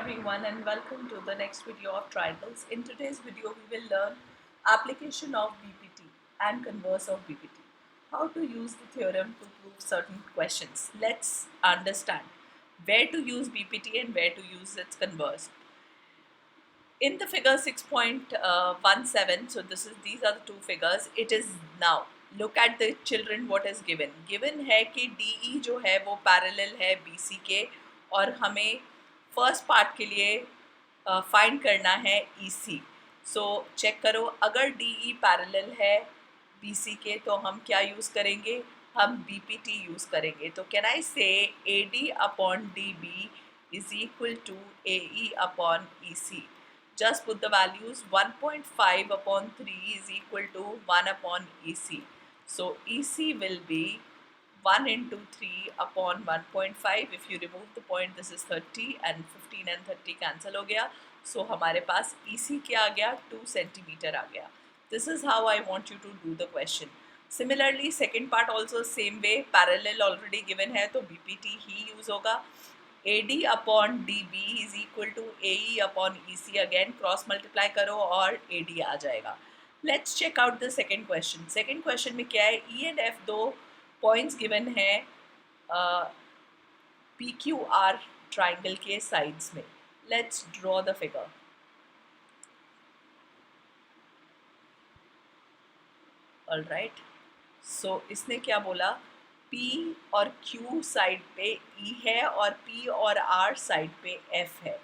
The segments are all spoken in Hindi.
everyone and welcome to the next video of triangles. In today's video we will learn application of BPT and converse of BPT. How to use the theorem to prove certain questions. Let's understand where to use BPT and where to use its converse. In the figure 6.17, so these are the two figures. It is now. Look at the children what is given. Given है कि DE जो है वो पैरेलल है BC के और हमें फर्स्ट पार्ट के लिए फाइंड करना है EC. सो चेक करो अगर DE पैरेलल है BC के तो हम क्या यूज़ करेंगे, हम BPT यूज़ करेंगे. तो कैन आई से AD upon DB is equal to AE upon EC. Just put the values. 1.5 upon 3 is equal to 1 upon EC. So EC will be 1 into 3 upon 1.5. If you remove the point, this is 30 and 15 and 30 cancel हो गया. So हमारे पास EC क्या आ गया, 2 centimeter आ गया. This is how I want you to do the question. Similarly, second part also same way. Parallel already given है तो BPT ही use होगा. AD upon DB is equal to AE upon EC. Again cross multiply करो और AD आ जाएगा. Let's check out the second question. Second question में क्या है, E and F दो पॉइंट्स गिवन है PQR ट्राइंगल के साइड्स में. Let's draw the figure. All right. So इसने क्या बोला, P और Q साइड पे E है और P और R साइड पे F है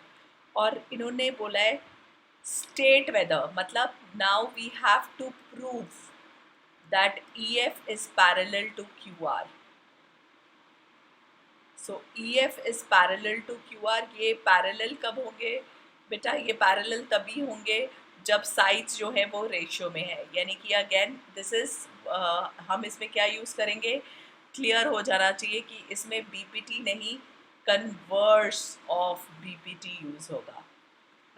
और इन्होंने बोला है स्टेट वेदर, मतलब now we have to prove that EF is parallel to QR. So EF is parallel to QR. ये पैरेलल कब होंगे बेटा, ये पैरेलल तभी होंगे जब साइड्स जो है वो रेशियो में है. यानी कि अगेन दिस इज हम इसमें क्या यूज़ करेंगे, क्लियर हो जाना चाहिए कि इसमें BPT नहीं कन्वर्स ऑफ BPT यूज़ होगा.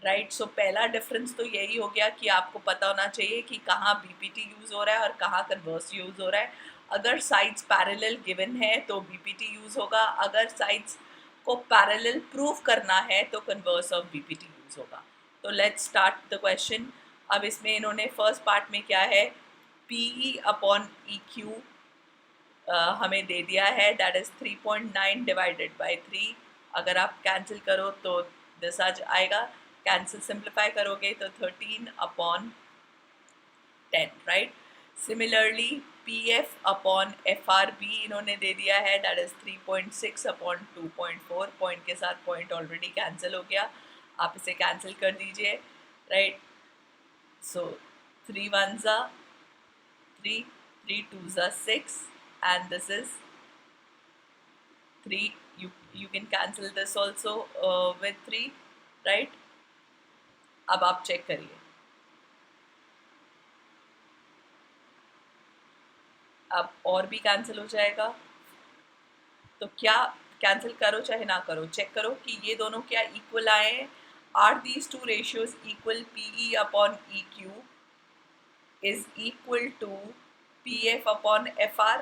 राइट. सो पहला डिफरेंस तो यही हो गया कि आपको पता होना चाहिए कि कहाँ BPT यूज़ हो रहा है और कहाँ कन्वर्स यूज़ हो रहा है. अगर साइड्स पैरेलल गिवन है तो BPT यूज़ होगा, अगर साइड्स को पैरेलल प्रूव करना है तो कन्वर्स ऑफ BPT यूज़ होगा. तो लेट्स स्टार्ट द क्वेश्चन. अब इसमें इन्होंने फर्स्ट पार्ट में क्या है, PE अपॉन EQ हमें दे दिया है, दैट इज़ 3.9 डिवाइडेड बाई 3. अगर आप कैंसिल करो तो दिस आ आएगा, कैंसिल सिंप्लीफाई करोगे तो 13 upon 10. Right. Similarly PF upon FRB इन्होंने दे दिया है, दैट इज़ 3.6 अपॉन 2.4. पॉइंट के साथ पॉइंट ऑलरेडी कैंसिल हो गया, आप इसे कैंसिल कर दीजिए. Right. So 3 1s are 3, 3 2s are 6 and this is 3. You can cancel this also with 3. right. अब आप चेक करिए, अब और भी कैंसिल हो जाएगा. तो क्या कैंसिल करो चाहे ना करो, चेक करो कि ये दोनों क्या इक्वल आए हैं. Are these two ratios equal? PE upon EQ is equal to PF upon FR.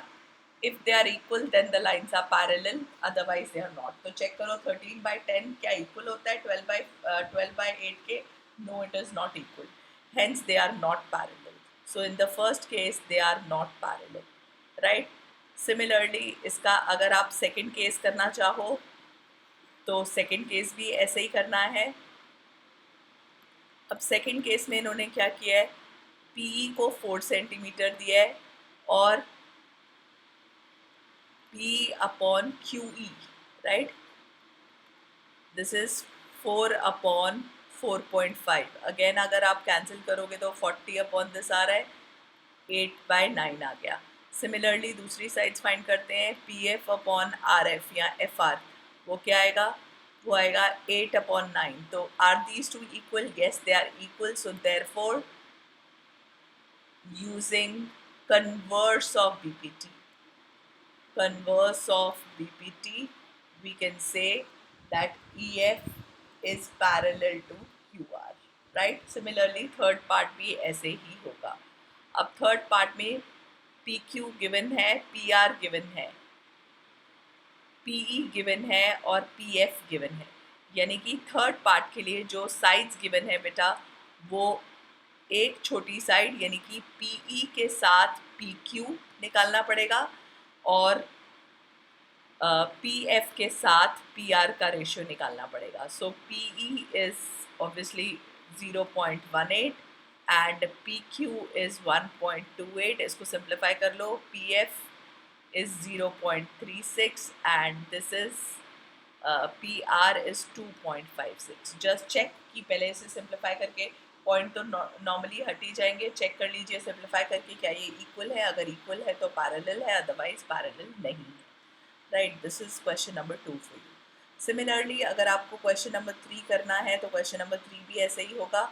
If they are equal then the lines are parallel, otherwise they are not. तो चेक करो 13 by 10 क्या इक्वल होता है 12 by 8 के? No, it is not equal. Hence they are not parallel. So in the first case they are not parallel. Right. Similarly इसका अगर आप सेकेंड केस करना चाहो तो सेकेंड केस भी ऐसे ही करना है. अब सेकेंड केस में इन्होंने क्या किया है, PE को 4 सेंटीमीटर दिया है और P upon QE. Right. This is 4 upon 4.5. Again अगर आप कैंसिल करोगे तो 40 अपॉन दिस आ रहा है, 8 by 9 आ गया. सिमिलरली दूसरी साइड्स फाइंड करते हैं, PF अपॉन RF या FR, वो क्या आएगा, वो आएगा 8 अपॉन 9. तो are these two equal? Yes they are equal. So therefore using converse of BPT, we can say that EF is parallel to QR. right. Similarly third part भी ऐसे ही होगा. अब थर्ड पार्ट में PQ गिवन है, PR गिवन है, PE गिवन है और PF गिवन है. यानी कि थर्ड पार्ट के लिए जो साइड्स गिवन है बेटा, वो एक छोटी साइड यानी कि PE के साथ PQ निकालना पड़ेगा और PF के साथ PR का रेशियो निकालना पड़ेगा. सो PE is obviously 0.18 and PQ is 1.28. इसको सिंप्लीफाई कर लो. PF is 0.36 and this is PR is 2.56. Just check कि पहले इसे सिंप्लीफाई करके पॉइंट तो नॉर्मली हट ही जाएंगे. चेक कर लीजिए सिंप्लीफाई करके क्या ये इक्वल है. अगर इक्वल है तो पैरेलल है, अदरवाइज पैरेलल नहीं है. Right, this is question number 2 for you. Similarly अगर आपको क्वेश्चन नंबर 3 करना है तो क्वेश्चन नंबर 3 भी ऐसे ही होगा.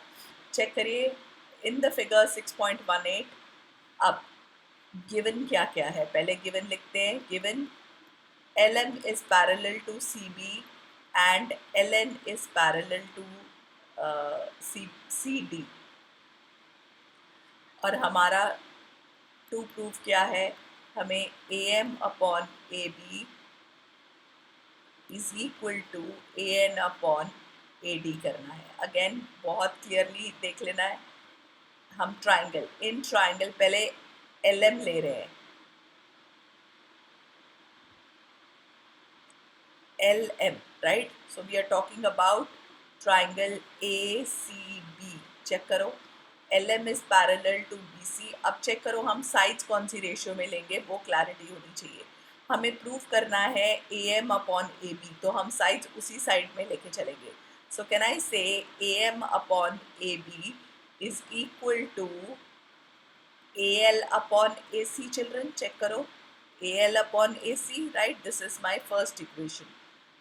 चेक करिए इन द फिगर 6.18. अब गिवन क्या क्या है, पहले गिवन लिखते हैं. Given LM is parallel to CB and LN is parallel to CD. और हमारा टू प्रूफ क्या है, हमें AM upon AB is equal to AN upon AD करना है. अगेन बहुत क्लियरली देख लेना है. हम ट्राइंगल, इन ट्राइंगल पहले LM ले रहे हैं. LM, right? So we are talking about triangle ACB. Check करो LM is parallel to BC. अब चेक करो हम साइड्स कौन सी रेशियो में लेंगे, वो क्लैरिटी होनी चाहिए. हमें प्रूफ करना है AM अपॉन AB, तो हम साइड्स उसी साइड में लेके चलेंगे. So can I say AM upon AB is equal to AL upon AC. Children check करो AL upon AC, right. This is my first equation.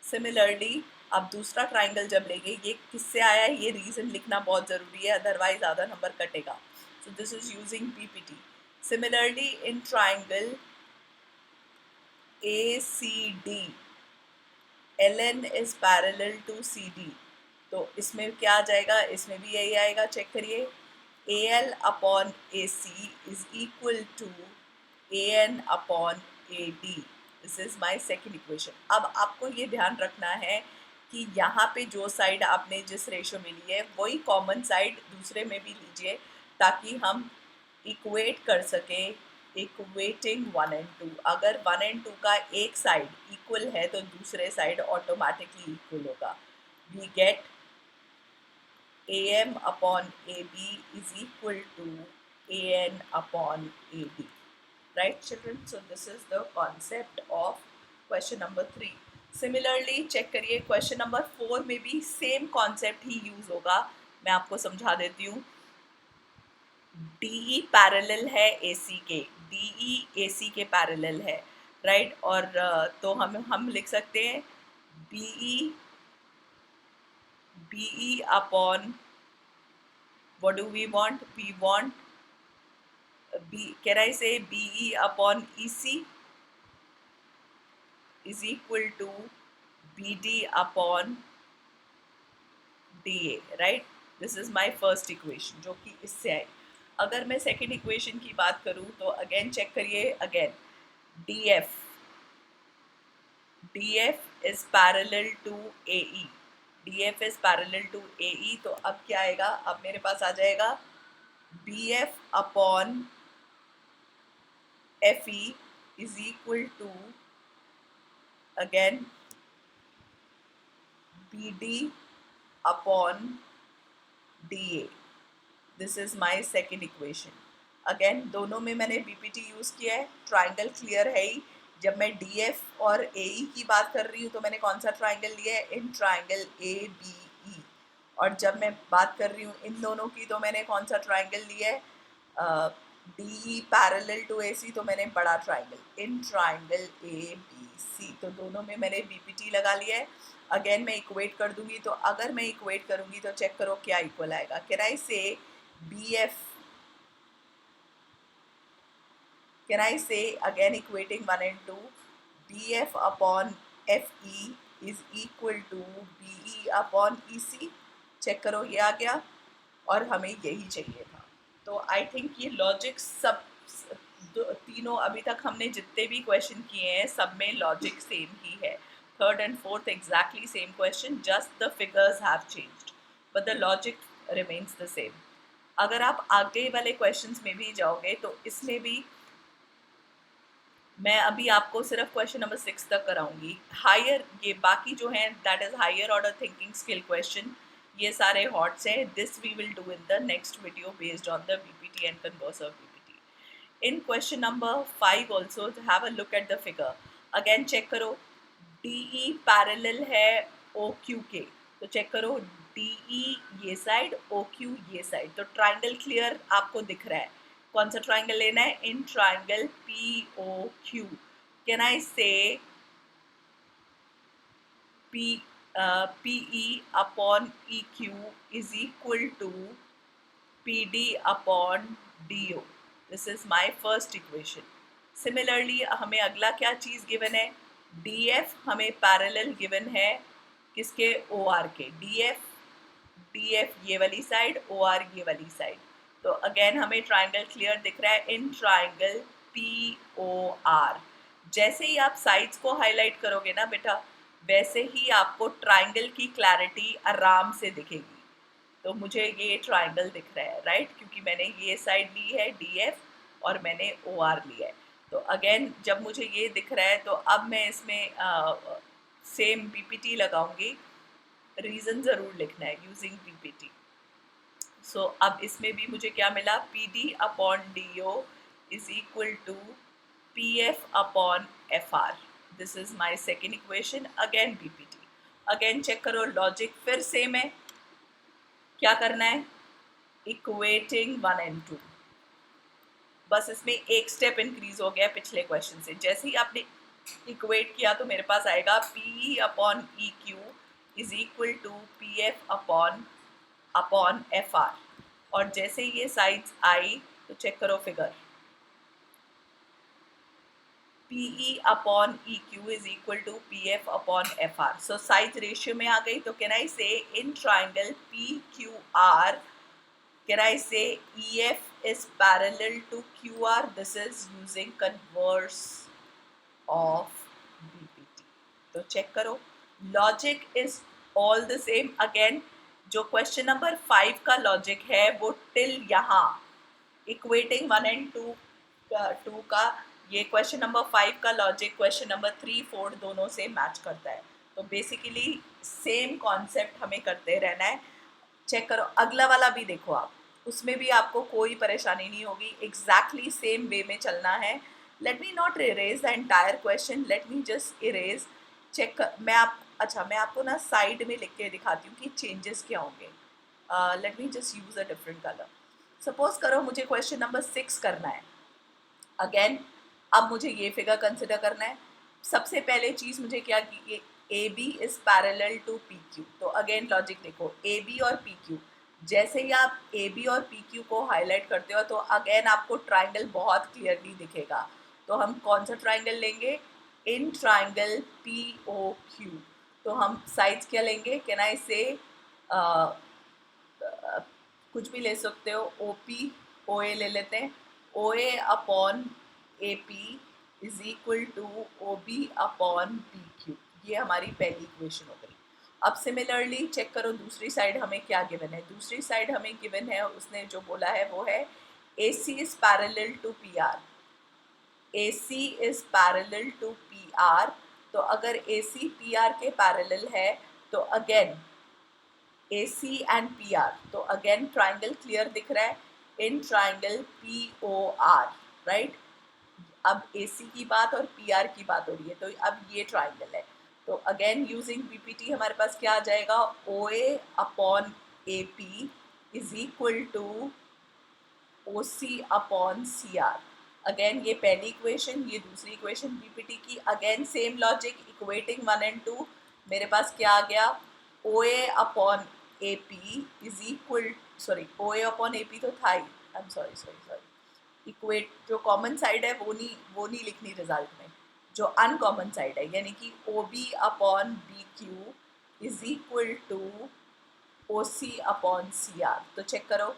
Similarly अब दूसरा ट्राइंगल जब लेंगे, ये किससे आया है ये रीज़न लिखना बहुत ज़रूरी है, अदरवाइज आधा नंबर कटेगा. So this is using PPT. Similarly in triangle ACD LN is parallel to CD. तो इसमें क्या आ जाएगा, इसमें भी यही आएगा. चेक करिए AL upon AC is equal to AN upon AD. This is my second equation. अब आपको ये ध्यान रखना है कि यहाँ पे जो साइड आपने जिस रेशो में ली है वही कॉमन साइड दूसरे में भी लीजिए, ताकि हम इक्वेट कर सकें. Equating 1 and 2. अगर 1 and 2 का एक साइड इक्वल है तो दूसरे साइड ऑटोमेटिकली इक्वल होगा. We get AM upon AB is equal to AN upon AD. Right, children? So this is the concept of question number 3. Similarly, check करिए question number 4 में भी same concept ही use होगा. मैं आपको समझा देती हूँ. DE पैरेलल है AC के, DE AC के पैरेलल है, राइट. और तो हम लिख सकते हैं BE upon, what do we want? We want can I say BE upon EC is equal to BD upon DA, right? This is my first equation जो कि इससे आई. अगर मैं सेकेंड इक्वेशन की बात करूँ तो अगेन चेक करिए. Again DF is parallel to AE. DF is parallel to AE. तो अब क्या आएगा, अब मेरे पास आ जाएगा BF upon FE is equal to again BD upon DA. This is my second equation. Again दोनों में मैंने BPT यूज़ किया है. ट्राइंगल क्लियर है ही. जब मैं DF और AE की बात कर रही हूँ तो मैंने कौन सा ट्राइंगल लिया है, इन ट्राइंगल ABE. और जब मैं बात कर रही हूँ इन दोनों की तो मैंने कौन सा ट्राइंगल लिया है, DE पैरेलल टू AC, तो मैंने बड़ा ट्राइंगल इन ट्राइंगल ABC. तो दोनों में मैंने BPT लगा लिया है. अगेन मैं इक्वेट कर दूंगी, तो अगर मैं इक्वेट करूंगी तो चेक करो क्या इक्वल आएगा. कैन आई से BF, can I say again equating 1 and 2, BF upon FE is equal to BE upon EC. Check करो ये आ गया और हमें यही चाहिए था. तो आई थिंक ये लॉजिक सब तीनों अभी तक हमने जितने भी क्वेश्चन किए हैं सब में लॉजिक सेम ही है. Third and fourth exactly same question, just the figures have changed, but the logic remains the same. अगर आप आगे वाले क्वेश्चंस में भी जाओगे तो इसमें भी मैं अभी आपको सिर्फ क्वेश्चन नंबर 6 तक कराऊंगी. हायर ये बाकी जो हैं that is higher order thinking skill question, ये सारे हॉट्स हैं. This we will do in the next video based on the BPT and converse of BPT. In question number 5 also have a look at the figure. Again check करो, DE पैरेलल है OQ के, तो चेक करो DE ये साइड, OQ ये साइड, तो ट्राइंगल क्लियर आपको दिख रहा है. कौन सा ट्राइंगल लेना है? In triangle POQ. Can I से PE upon EQ is equal to PD upon DO. This is my first equation. Similarly हमें अगला क्या चीज़ गिवन है? DF हमें पैरेलल गिवन है किसके? OR के. DF ये वाली साइड, OR ये वाली साइड. तो अगेन हमें ट्राइंगल क्लियर दिख रहा है इन ट्राइंगल POR. जैसे ही आप साइड्स को हाईलाइट करोगे ना बेटा, वैसे ही आपको ट्राइंगल की क्लैरिटी आराम से दिखेगी. तो मुझे ये ट्राइंगल दिख रहा है, राइट, क्योंकि मैंने ये साइड ली है DF और मैंने OR लिया है. तो अगेन जब मुझे ये दिख रहा है तो अब मैं इसमें सेम BPT लगाऊंगी. रीज़न ज़रूर लिखना है यूजिंग BPT. सो अब इसमें भी मुझे क्या मिला? PD upon DO is equal to PF upon FR. This is my second equation. Again BPT. Again check करो, लॉजिक फिर सेम है. क्या करना है? Equating 1 and 2. बस इसमें एक स्टेप इंक्रीज हो गया पिछले क्वेश्चन से. जैसे ही आपने इक्वेट किया तो मेरे पास आएगा PE upon EQ is equal to PF upon FR. और जैसे ये साइड्स आई तो चेक करो figure, PE upon EQ is equal to PF upon FR. So size ratio में आ गई. तो can I say in triangle PQR, can I say EF is parallel to QR? This is using converse of BPT. तो चेक करो, logic is all the same. Again जो क्वेश्चन नंबर 5 का लॉजिक है वो टिल यहाँ इक्वेटिंग 1 and 2 का, ये क्वेश्चन नंबर 5 का लॉजिक क्वेश्चन नंबर 3, 4 दोनों से मैच करता है. तो बेसिकली सेम कॉन्सेप्ट हमें करते रहना है. चेक करो, अगला वाला भी देखो आप, उसमें भी आपको कोई परेशानी नहीं होगी. एग्जैक्टली सेम वे में चलना है. Let me not erase the entire question, let me just erase. Check मैं आपको ना साइड में लिख के दिखाती हूँ कि चेंजेस क्या होंगे. Late me just use a different colour. Suppose करो मुझे क्वेश्चन नंबर 6 करना है. अगेन अब मुझे ये फिगर कंसिडर करना है. सबसे पहले चीज़ मुझे क्या की, AB is parallel to PQ. तो अगेन लॉजिक देखो, AB और PQ, जैसे ही आप AB और PQ को हाईलाइट करते हो तो अगेन आपको ट्राइंगल बहुत क्लियरली दिखेगा. तो हम कौन सा ट्राइंगल लेंगे? In triangle POQ. तो हम साइड्स क्या लेंगे? कैन आई से कुछ भी ले सकते हो. OP OA ले लेते हैं. OA upon AP is equal to OB upon PQ. ये हमारी पहली इक्वेशन हो गई. अब सिमिलरली चेक करो दूसरी साइड हमें क्या गिवन है. दूसरी साइड हमें गिवन है, उसने जो बोला है वो है AC is parallel to PR. AC is parallel to PR. तो अगर AC PR के पैरेलल है तो अगेन AC एंड PR, तो अगेन ट्राइंगल क्लियर दिख रहा है इन ट्राइंगल POR, राइट. अब AC की बात और PR की बात हो रही है, तो अब ये ट्राइंगल है. तो अगेन यूजिंग BPT हमारे पास क्या आ जाएगा? OA upon AP is equal to OC upon CR. Again ये पहली इक्वेशन, ये दूसरी इक्वेशन BPT की. Again same logic, equating 1 and 2. मेरे पास क्या आ गया? OA upon AP is equal, sorry OA upon AP तो था ही, आई एम सॉरी. इक्वेट जो कॉमन साइड है वो नहीं लिखनी रिजल्ट में, जो अनकॉमन साइड है, यानी कि OB upon BQ is equal to OC upon CR. तो चेक करो,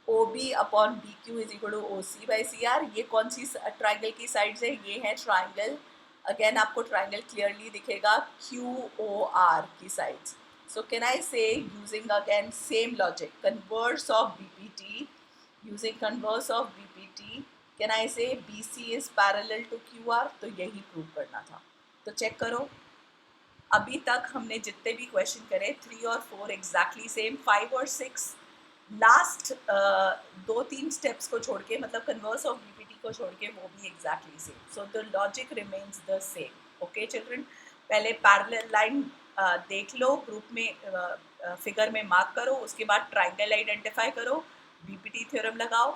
OB upon BQ is equal to OC by CR. ये कौन सी ट्राइंगल की साइड्स है? ये है ट्राइंगल अगेन आपको ट्राइंगल क्लियरली दिखेगा QOR की sides. So can I say using again same logic, converse of BPT, using converse of BPT, can I say BC is parallel to QR? तो यही प्रूव करना था. तो चेक करो, अभी तक हमने जितने भी क्वेश्चन करे 3 और 4 एग्जैक्टली सेम, 5 और 6 लास्ट 2-3 स्टेप्स को छोड़ के, मतलब कन्वर्स ऑफ बीपीटी को छोड़ के, वो भी exactly same. So the logic remains the same. Okay children, पहले पैरेलल लाइन देख लो, ग्रुप में फिगर में मार्क करो, उसके बाद ट्राइंगल आइडेंटिफाई करो, बीपीटी थ्योरम लगाओ.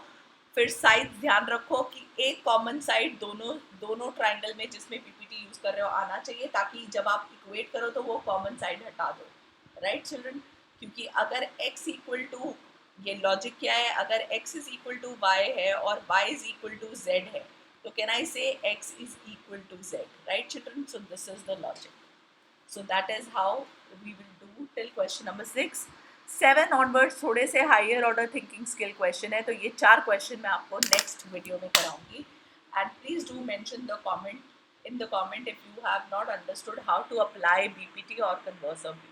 फिर साइड ध्यान रखो कि एक कॉमन साइड दोनों दोनों ट्राइंगल में जिसमें बीपीटी यूज कर रहे हो आना चाहिए, ताकि जब आप इक्वेट करो तो वो कॉमन साइड हटा दो. राइट चिल्ड्रन, क्योंकि अगर x इक्वल टू, ये लॉजिक क्या है, अगर x is equal to y है और y is equal to z है, तो can I say x is equal to z. Right children, so this is the logic. So that is how we will do till question number 6. 7 onwards थोड़े से higher order thinking skill question है, तो ये 4 क्वेश्चन मैं आपको नेक्स्ट वीडियो में कराऊंगी. And please do mention the comment, in the comment if you have not understood how to apply BPT or converse of BPT.